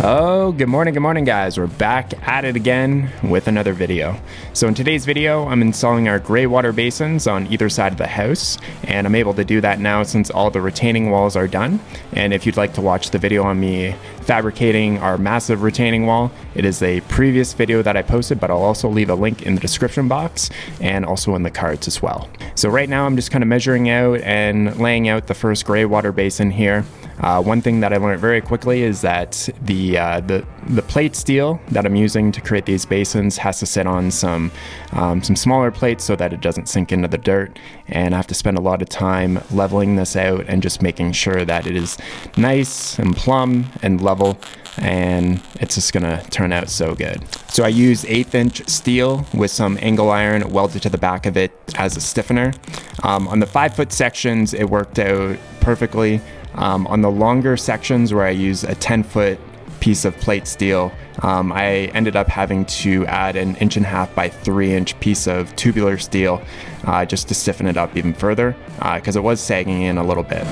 Oh, good morning guys. We're back at it again with another video. So in today's video, I'm installing our gray water basins on either side of the house, and I'm able to do that now since all the retaining walls are done. And if you'd like to watch the video on me fabricating our massive retaining wall, it is a previous video that I posted, but I'll also leave a link in the description box and also in the cards as well. So right now I'm just kind of measuring out and laying out the first gray water basin here. One thing that I learned very quickly is that the plate steel that I'm using to create these basins has to sit on some smaller plates so that it doesn't sink into the dirt, and I have to spend a lot of time leveling this out and just making sure that it is nice and plumb and level, and it's just gonna turn out so good. So I used 1/8" steel with some angle iron welded to the back of it as a stiffener. On the 5-foot sections it worked out perfectly. On the longer sections where I use a 10-foot piece of plate steel, I ended up having to add an 1.5 by 3" piece of tubular steel just to stiffen it up even further because it was sagging in a little bit.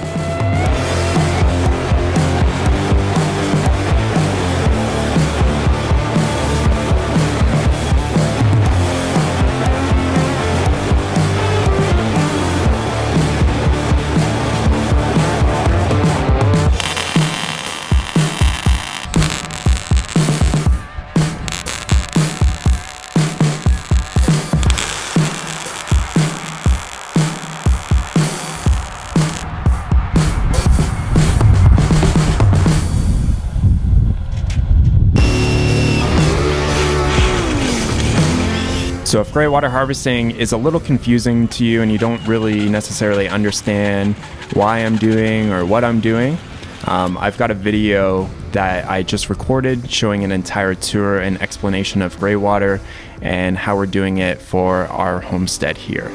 So if gray water harvesting is a little confusing to you and you don't really necessarily understand why I'm doing or what I'm doing, I've got a video that I just recorded showing an entire tour and explanation of gray water and how we're doing it for our homestead here.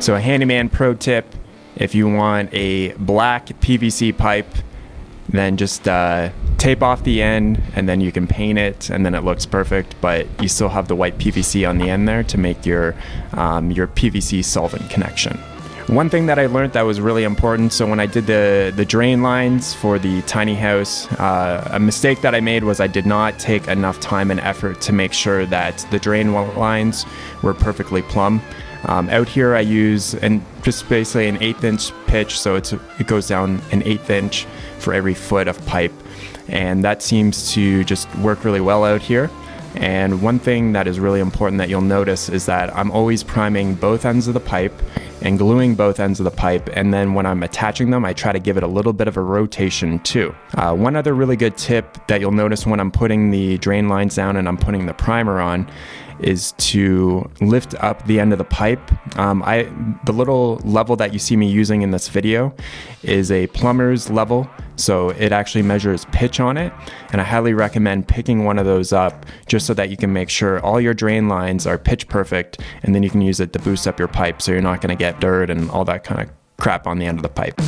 So a Handeeman pro tip, if you want a black PVC pipe, then just tape off the end and then you can paint it and then it looks perfect, but you still have the white PVC on the end there to make your PVC solvent connection. One thing that I learned that was really important, so when I did the drain lines for the tiny house, a mistake that I made was I did not take enough time and effort to make sure that the drain lines were perfectly plumb. Out here I use just basically an 1/8" pitch, so it goes down an 1/8" for every foot of pipe, and that seems to just work really well out here. And one thing that is really important that you'll notice is that I'm always priming both ends of the pipe and gluing both ends of the pipe, and then when I'm attaching them I try to give it a little bit of a rotation too. One other really good tip that you'll notice when I'm putting the drain lines down and I'm putting the primer on is to lift up the end of the pipe. The little level that you see me using in this video is a plumber's level, so it actually measures pitch on it, and I highly recommend picking one of those up just so that you can make sure all your drain lines are pitch perfect, and then you can use it to boost up your pipe so you're not going to get dirt and all that kind of crap on the end of the pipe.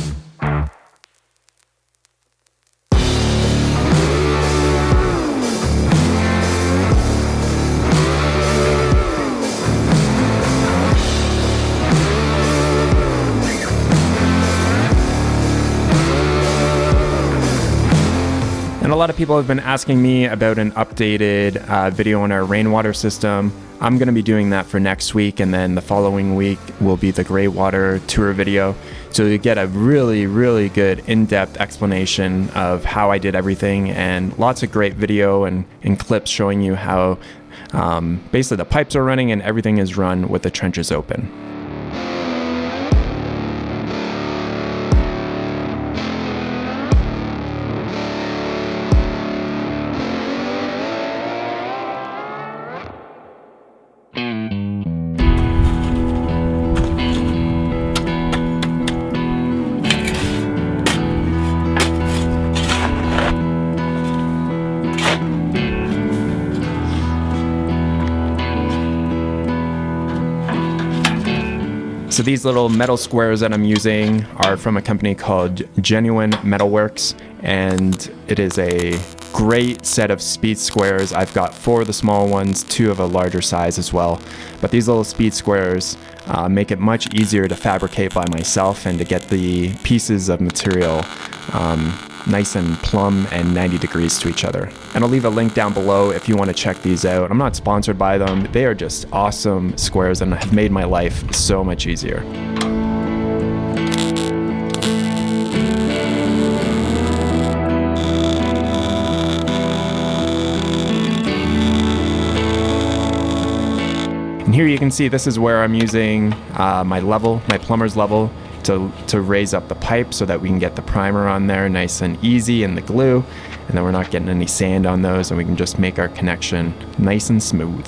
And a lot of people have been asking me about an updated video on our rainwater system. I'm going to be doing that for next week, and then the following week will be the gray water tour video. So you get a really, really good in-depth explanation of how I did everything, and lots of great video and clips showing you how basically the pipes are running and everything is run with the trenches open. So these little metal squares that I'm using are from a company called Genuine Metalworks, and it is a great set of speed squares. I've got 4 of the small ones, 2 of a larger size as well. But these little speed squares make it much easier to fabricate by myself and to get the pieces of material nice and plumb and 90 degrees to each other. And I'll leave a link down below if you want to check these out. I'm not sponsored by them. They are just awesome squares and have made my life so much easier. And here you can see this is where I'm using my plumber's level to raise up the pipe so that we can get the primer on there nice and easy and the glue, and then we're not getting any sand on those, and we can just make our connection nice and smooth.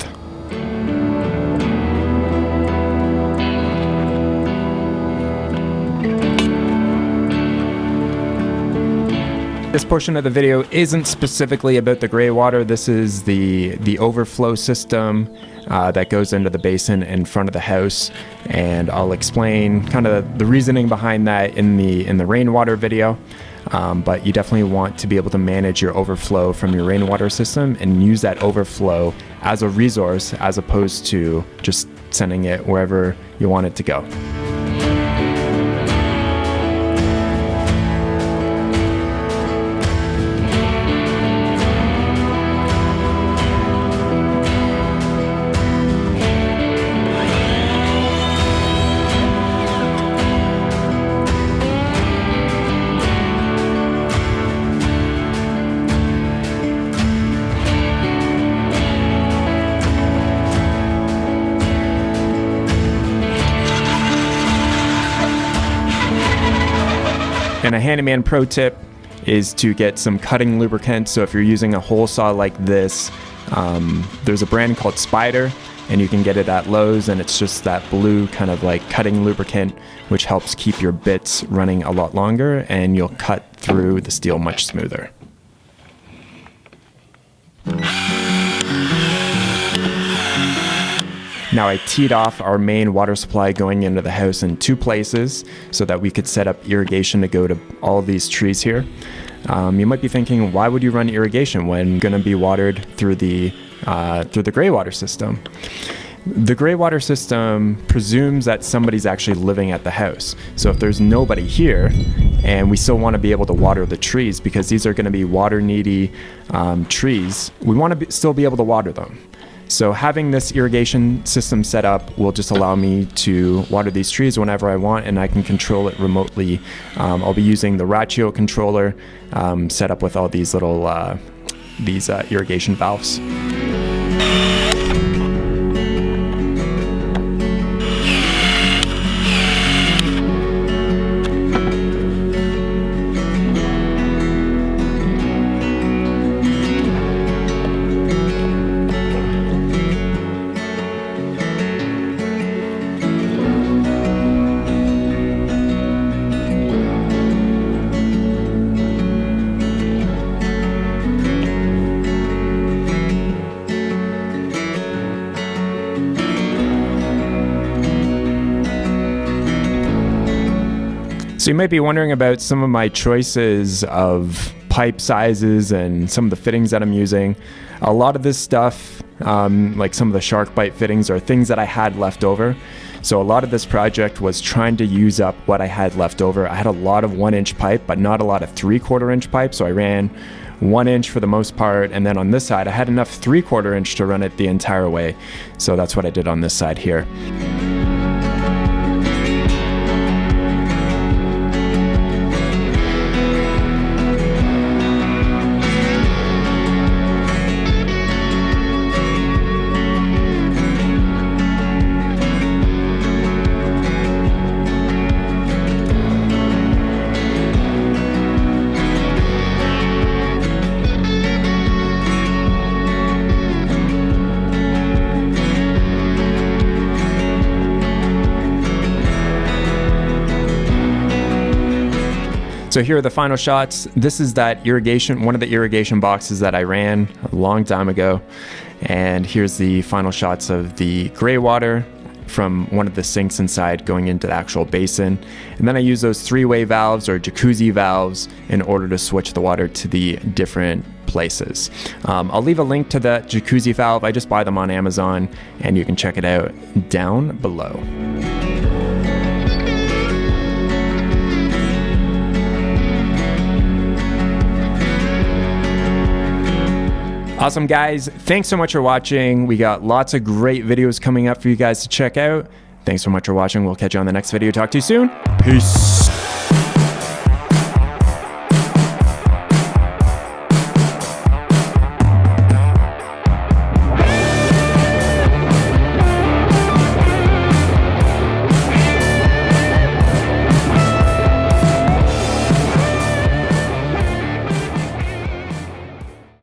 This portion of the video isn't specifically about the gray water. This is the overflow system that goes into the basin in front of the house, and I'll explain kind of the reasoning behind that in the rainwater video. But you definitely want to be able to manage your overflow from your rainwater system and use that overflow as a resource as opposed to just sending it wherever you want it to go. And a Handeeman pro tip is to get some cutting lubricant. So if you're using a hole saw like this, there's a brand called Spider, and you can get it at Lowe's, and it's just that blue kind of like cutting lubricant, which helps keep your bits running a lot longer, and you'll cut through the steel much smoother. Now I teed off our main water supply going into the house in 2 places so that we could set up irrigation to go to all of these trees here. You might be thinking, why would you run irrigation when going to be watered through the gray water system? The gray water system presumes that somebody's actually living at the house. So if there's nobody here and we still want to be able to water the trees, because these are going to be water needy trees, we want to still be able to water them. So having this irrigation system set up will just allow me to water these trees whenever I want, and I can control it remotely. I'll be using the ratio controller set up with all these little irrigation valves. So you might be wondering about some of my choices of pipe sizes and some of the fittings that I'm using. A lot of this stuff, like some of the shark bite fittings, are things that I had left over. So a lot of this project was trying to use up what I had left over. I had a lot of 1-inch pipe, but not a lot of 3/4 inch pipe. So I ran 1 inch for the most part. And then on this side, I had enough 3/4 inch to run it the entire way. So that's what I did on this side here. So here are the final shots. This is one of the irrigation boxes that I ran a long time ago. And here's the final shots of the gray water from one of the sinks inside going into the actual basin. And then I use those 3-way valves or jacuzzi valves in order to switch the water to the different places. I'll leave a link to the jacuzzi valve. I just buy them on Amazon, and you can check it out down below. Awesome, guys. Thanks so much for watching. We got lots of great videos coming up for you guys to check out. Thanks so much for watching. We'll catch you on the next video. Talk to you soon. Peace.